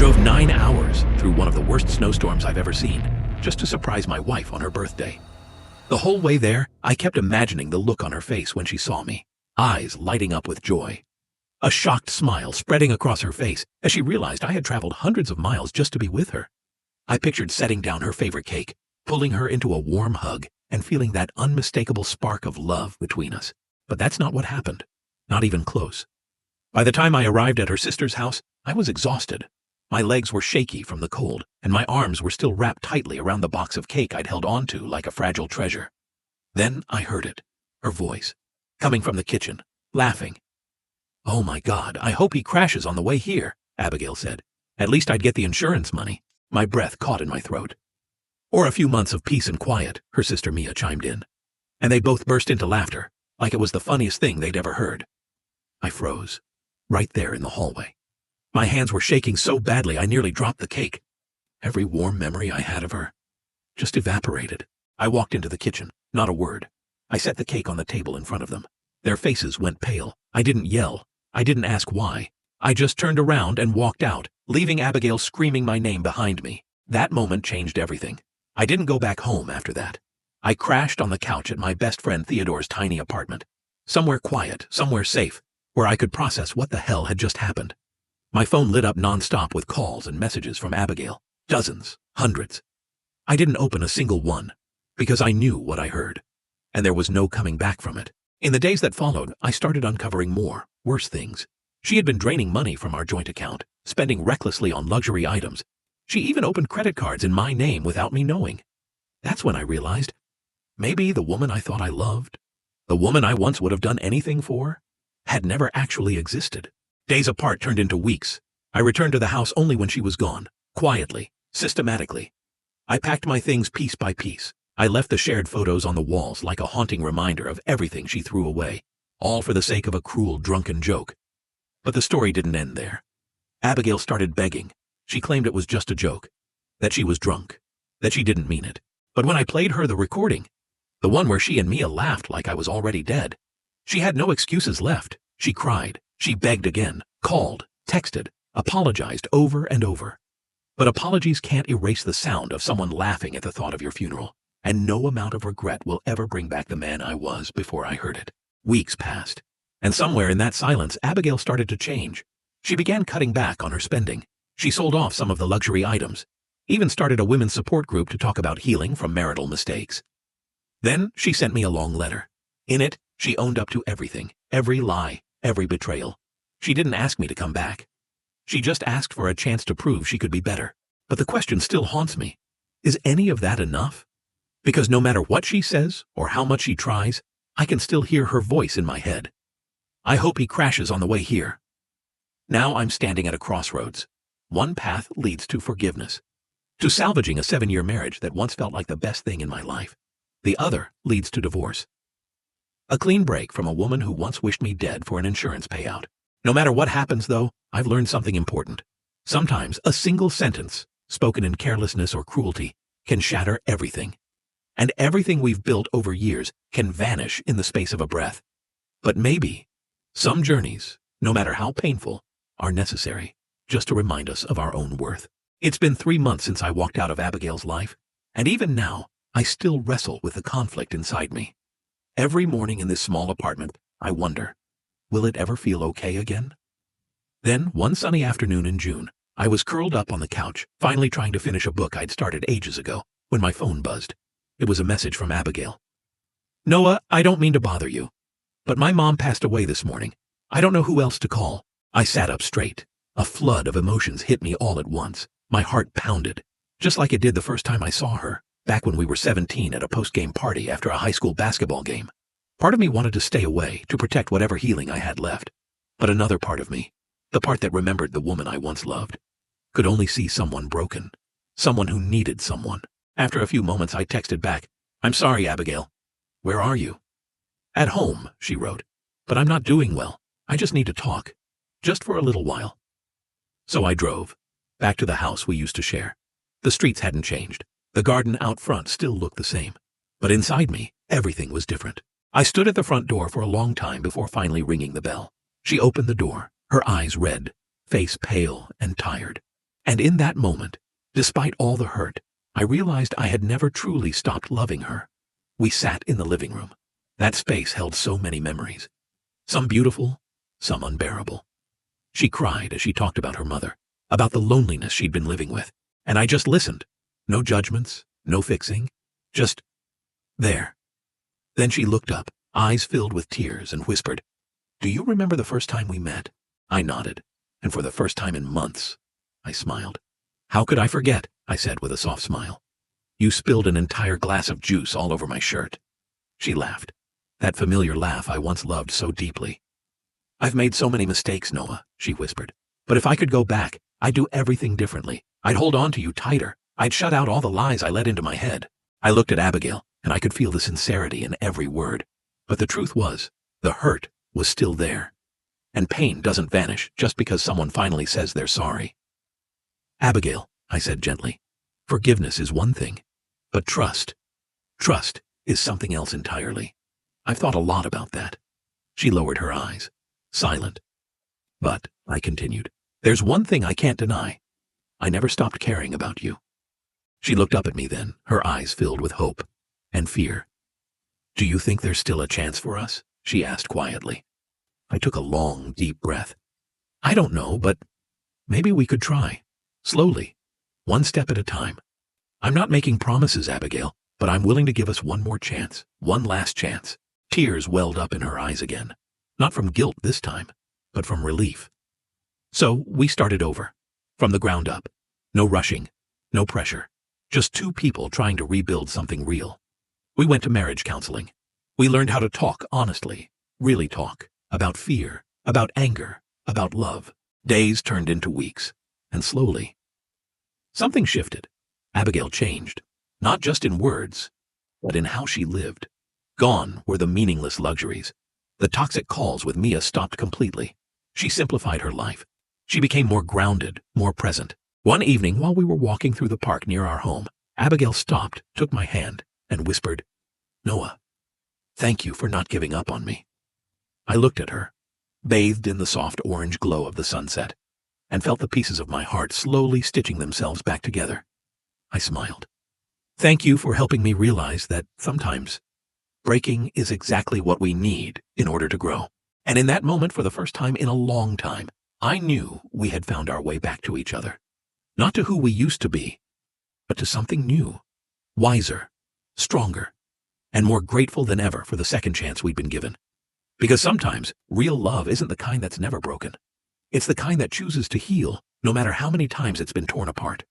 drove 9 hours through one of the worst snowstorms I've ever seen, just to surprise my wife on her birthday. The whole way there, I kept imagining the look on her face when she saw me, eyes lighting up with joy. A shocked smile spreading across her face as she realized I had traveled hundreds of miles just to be with her. I pictured setting down her favorite cake, pulling her into a warm hug, and feeling that unmistakable spark of love between us. But that's not what happened. Not even close. By the time I arrived at her sister's house, I was exhausted. My legs were shaky from the cold, and my arms were still wrapped tightly around the box of cake I'd held onto like a fragile treasure. Then I heard it, her voice, coming from the kitchen, laughing. "Oh my God, I hope he crashes on the way here," Abigail said. "At least I'd get the insurance money." My breath caught in my throat. "Or a few months of peace and quiet," her sister Mia chimed in. And they both burst into laughter, like it was the funniest thing they'd ever heard. I froze, right there in the hallway. My hands were shaking so badly I nearly dropped the cake. Every warm memory I had of her just evaporated. I walked into the kitchen, not a word. I set the cake on the table in front of them. Their faces went pale. I didn't yell. I didn't ask why. I just turned around and walked out, leaving Abigail screaming my name behind me. That moment changed everything. I didn't go back home after that. I crashed on the couch at my best friend Theodore's tiny apartment. Somewhere quiet, somewhere safe, where I could process what the hell had just happened. My phone lit up nonstop with calls and messages from Abigail. Dozens, hundreds. I didn't open a single one, because I knew what I heard, and there was no coming back from it. In the days that followed, I started uncovering more, worse things. She had been draining money from our joint account, spending recklessly on luxury items. She even opened credit cards in my name without me knowing. That's when I realized, maybe the woman I thought I loved, the woman I once would have done anything for, had never actually existed. Days apart turned into weeks. I returned to the house only when she was gone, quietly, systematically. I packed my things piece by piece. I left the shared photos on the walls like a haunting reminder of everything she threw away, all for the sake of a cruel, drunken joke. But the story didn't end there. Abigail started begging. She claimed it was just a joke, that she was drunk, that she didn't mean it. But when I played her the recording, the one where she and Mia laughed like I was already dead, she had no excuses left. She cried. She begged again, called, texted, apologized over and over. But apologies can't erase the sound of someone laughing at the thought of your funeral, and no amount of regret will ever bring back the man I was before I heard it. Weeks passed, and somewhere in that silence, Abigail started to change. She began cutting back on her spending. She sold off some of the luxury items, even started a women's support group to talk about healing from marital mistakes. Then she sent me a long letter. In it, she owned up to everything, every lie, every betrayal. She didn't ask me to come back. She just asked for a chance to prove she could be better. But the question still haunts me. Is any of that enough? Because no matter what she says or how much she tries, I can still hear her voice in my head. I hope he crashes on the way here. Now I'm standing at a crossroads. One path leads to forgiveness, to salvaging a 7-year marriage that once felt like the best thing in my life. The other leads to divorce. A clean break from a woman who once wished me dead for an insurance payout. No matter what happens, though, I've learned something important. Sometimes a single sentence, spoken in carelessness or cruelty, can shatter everything. And everything we've built over years can vanish in the space of a breath. But maybe some journeys, no matter how painful, are necessary just to remind us of our own worth. It's been 3 months since I walked out of Abigail's life, and even now, I still wrestle with the conflict inside me. Every morning in this small apartment, I wonder, will it ever feel okay again? Then, one sunny afternoon in June, I was curled up on the couch, finally trying to finish a book I'd started ages ago, when my phone buzzed. It was a message from Abigail. "Noah, I don't mean to bother you, but my mom passed away this morning. I don't know who else to call." I sat up straight. A flood of emotions hit me all at once. My heart pounded, just like it did the first time I saw her, back when we were 17 at a post-game party after a high school basketball game. Part of me wanted to stay away to protect whatever healing I had left. But another part of me, the part that remembered the woman I once loved, could only see someone broken, someone who needed someone. After a few moments, I texted back, "I'm sorry, Abigail. Where are you?" "At home," she wrote, "but I'm not doing well. I just need to talk, just for a little while." So I drove, back to the house we used to share. The streets hadn't changed. The garden out front still looked the same. But inside me, everything was different. I stood at the front door for a long time before finally ringing the bell. She opened the door, her eyes red, face pale and tired. And in that moment, despite all the hurt, I realized I had never truly stopped loving her. We sat in the living room. That space held so many memories. Some beautiful, some unbearable. She cried as she talked about her mother, about the loneliness she'd been living with, and I just listened. No judgments, no fixing, just there. Then she looked up, eyes filled with tears, and whispered, "Do you remember the first time we met?" I nodded, and for the first time in months, I smiled. "How could I forget?" I said with a soft smile. "You spilled an entire glass of juice all over my shirt." She laughed, that familiar laugh I once loved so deeply. "I've made so many mistakes, Noah," she whispered. "But if I could go back, I'd do everything differently. I'd hold on to you tighter. I'd shut out all the lies I let into my head." I looked at Abigail, and I could feel the sincerity in every word. But the truth was, the hurt was still there. And pain doesn't vanish just because someone finally says they're sorry. "Abigail," I said gently, "forgiveness is one thing, but trust is something else entirely. I've thought a lot about that." She lowered her eyes, silent. "But," I continued, "there's one thing I can't deny. I never stopped caring about you." She looked up at me then, her eyes filled with hope and fear. "Do you think there's still a chance for us?" she asked quietly. I took a long, deep breath. "I don't know, but maybe we could try. Slowly, one step at a time. I'm not making promises, Abigail, but I'm willing to give us one more chance, one last chance." Tears welled up in her eyes again, not from guilt this time, but from relief. So we started over, from the ground up. No rushing, no pressure, just two people trying to rebuild something real. We went to marriage counseling. We learned how to talk honestly, really talk, about fear, about anger, about love. Days turned into weeks, and slowly, something shifted. Abigail changed, not just in words, but in how she lived. Gone were the meaningless luxuries. The toxic calls with Mia stopped completely. She simplified her life. She became more grounded, more present. One evening, while we were walking through the park near our home, Abigail stopped, took my hand, and whispered, "Noah, thank you for not giving up on me." I looked at her, bathed in the soft orange glow of the sunset, and felt the pieces of my heart slowly stitching themselves back together. I smiled. "Thank you for helping me realize that sometimes breaking is exactly what we need in order to grow." And in that moment, for the first time in a long time, I knew we had found our way back to each other. Not to who we used to be, but to something new, wiser, stronger, and more grateful than ever for the second chance we'd been given. Because sometimes real love isn't the kind that's never broken. It's the kind that chooses to heal, no matter how many times it's been torn apart.